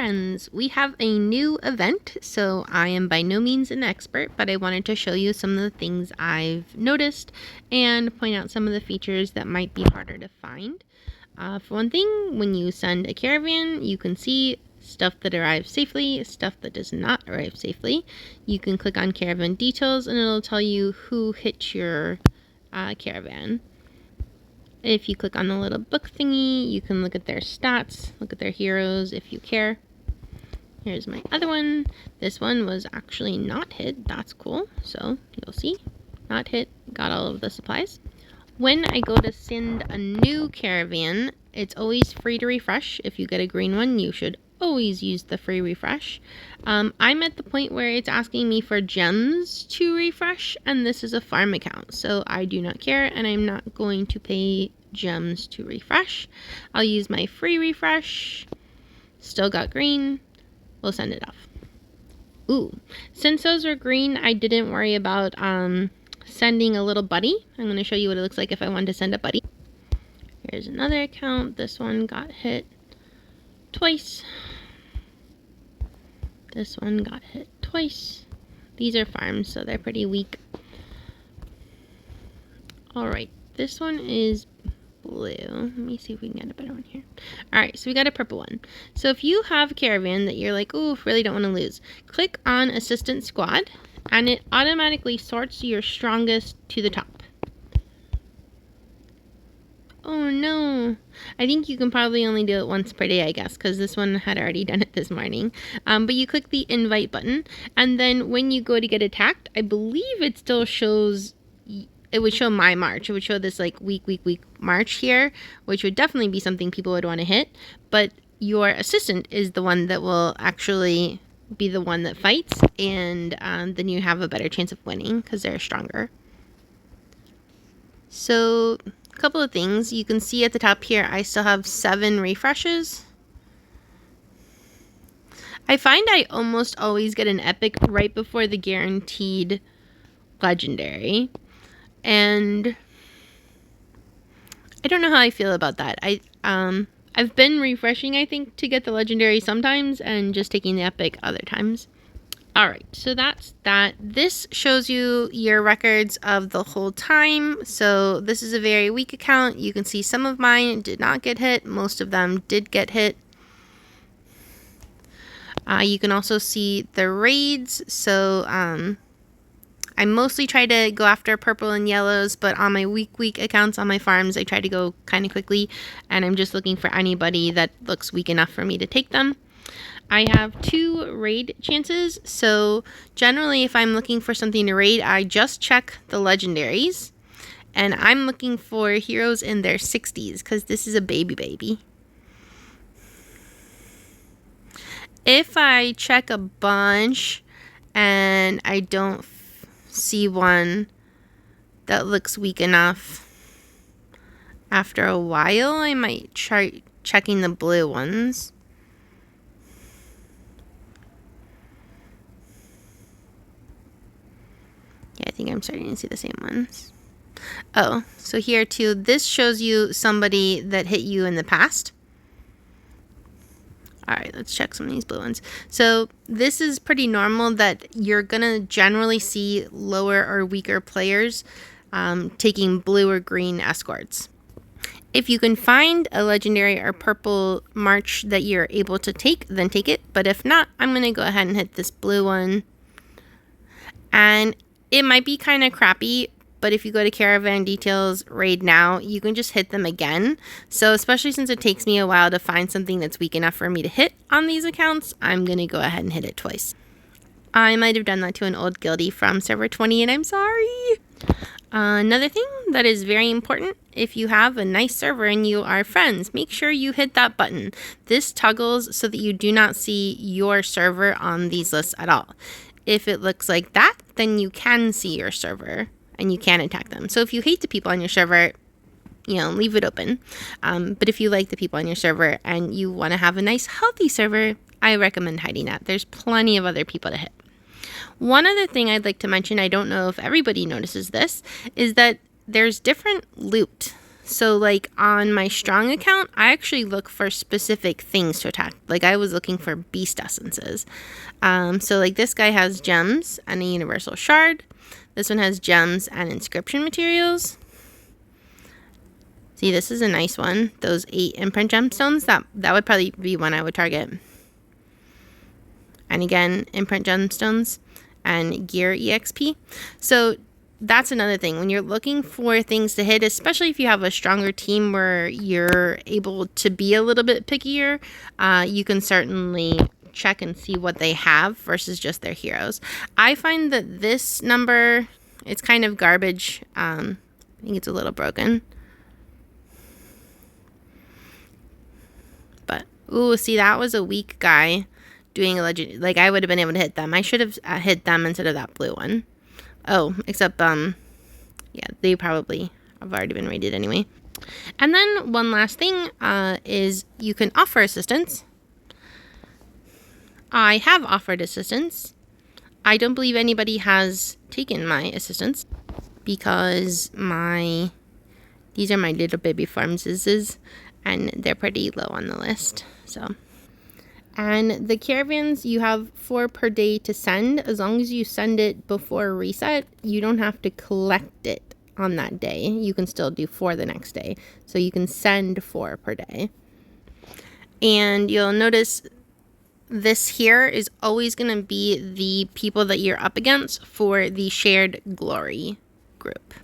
friends, we have a new event, so I am by no means an expert, but I wanted to show you some of the things I've noticed and point out some of the features that might be harder to find. For one thing, when you send a caravan, you can see stuff that arrives safely, stuff that does not arrive safely. You can click on caravan details and it'll tell you who hit your caravan. If you click on the little book thingy, you can look at their stats, look at their heroes if you care. Here's my other one. This one was actually not hit. That's cool. So you'll see, not hit, got all of the supplies. When I go to send a new caravan, it's always free to refresh. If you get a green one, you should always use the free refresh. I'm at the point where it's asking me for gems to refresh, and this is a farm account, so I do not care, and I'm not going to pay gems to refresh. I'll use my free refresh. Still got green. We'll send it off. Ooh, since those are green, I didn't worry about sending a little buddy. I'm going to show you what it looks like if I wanted to send a buddy. Here's another account. This one got hit twice. This one got hit twice. These are farms, so they're pretty weak. Alright, this one is blue. Let me see if we can get a better one here. Alright, so we got a purple one. So if you have a caravan that you're like, oh, really don't want to lose, click on Assistant Squad, and it automatically sorts your strongest to the top. Oh no. I think you can probably only do it once per day, I guess, because this one had already done it this morning. But you click the invite button, and then when you go to get attacked, I believe it still shows, it would show my march. It would show this like weak march here, which would definitely be something people would want to hit. But your assistant is the one that will actually be the one that fights, and then you have a better chance of winning because they're stronger. So a couple of things. You can see at the top here, I still have 7 refreshes. I find I almost always get an epic right before the guaranteed legendary. And I don't know how I feel about that. I've been refreshing, I think, to get the legendary sometimes and just taking the epic other times. Alright, so that's that. This shows you your records of the whole time. So this is a very weak account. You can see some of mine did not get hit. Most of them did get hit. You can also see the raids. So I mostly try to go after purple and yellows, but on my weak accounts on my farms, I try to go kind of quickly, and I'm just looking for anybody that looks weak enough for me to take them. I have 2 raid chances, so generally if I'm looking for something to raid, I just check the legendaries, and I'm looking for heroes in their 60s, because this is a baby. If I check a bunch and I don't see one that looks weak enough, after a while I might try checking the blue ones. Yeah, I think I'm starting to see the same ones. Oh, so here too, this shows you somebody that hit you in the past. Alright, let's check some of these blue ones. So this is pretty normal that you're going to generally see lower or weaker players taking blue or green escorts. If you can find a legendary or purple march that you're able to take, then take it. But if not, I'm going to go ahead and hit this blue one. And it might be kind of crappy, but if you go to Caravan Details, Raid Now, you can just hit them again. So especially since it takes me a while to find something that's weak enough for me to hit on these accounts, I'm going to go ahead and hit it twice. I might have done that to an old guildie from server 20, and I'm sorry. Another thing that is very important, if you have a nice server and you are friends, make sure you hit that button. This toggles so that you do not see your server on these lists at all. If it looks like that, then you can see your server and you can attack them. So if you hate the people on your server, leave it open. But if you like the people on your server and you want to have a nice, healthy server, I recommend hiding that. There's plenty of other people to hit. One other thing I'd like to mention, I don't know if everybody notices this, is that there's different loot. So like on my strong account, I actually look for specific things to attack. Like I was looking for beast essences. So like this guy has gems and a universal shard. This one has gems and inscription materials. See, this is a nice one. Those 8 imprint gemstones, that would probably be one I would target. And again, imprint gemstones and gear EXP. So that's another thing. When you're looking for things to hit, especially if you have a stronger team where you're able to be a little bit pickier, you can certainly check and see what they have versus just their heroes. I find that this number, it's kind of garbage. I think it's a little broken. But, ooh, see, that was a weak guy doing a legend. Like, I would have been able to hit them. I should have hit them instead of that blue one. Oh, except, yeah, they probably have already been raided anyway. And then one last thing is you can offer assistance. I have offered assistance. I don't believe anybody has taken my assistance because these are my little baby farmses and they're pretty low on the list. So, and the caravans, you have 4 per day to send. As long as you send it before reset, you don't have to collect it on that day. You can still do 4 the next day. So you can send 4 per day. And you'll notice this here is always going to be the people that you're up against for the shared glory group.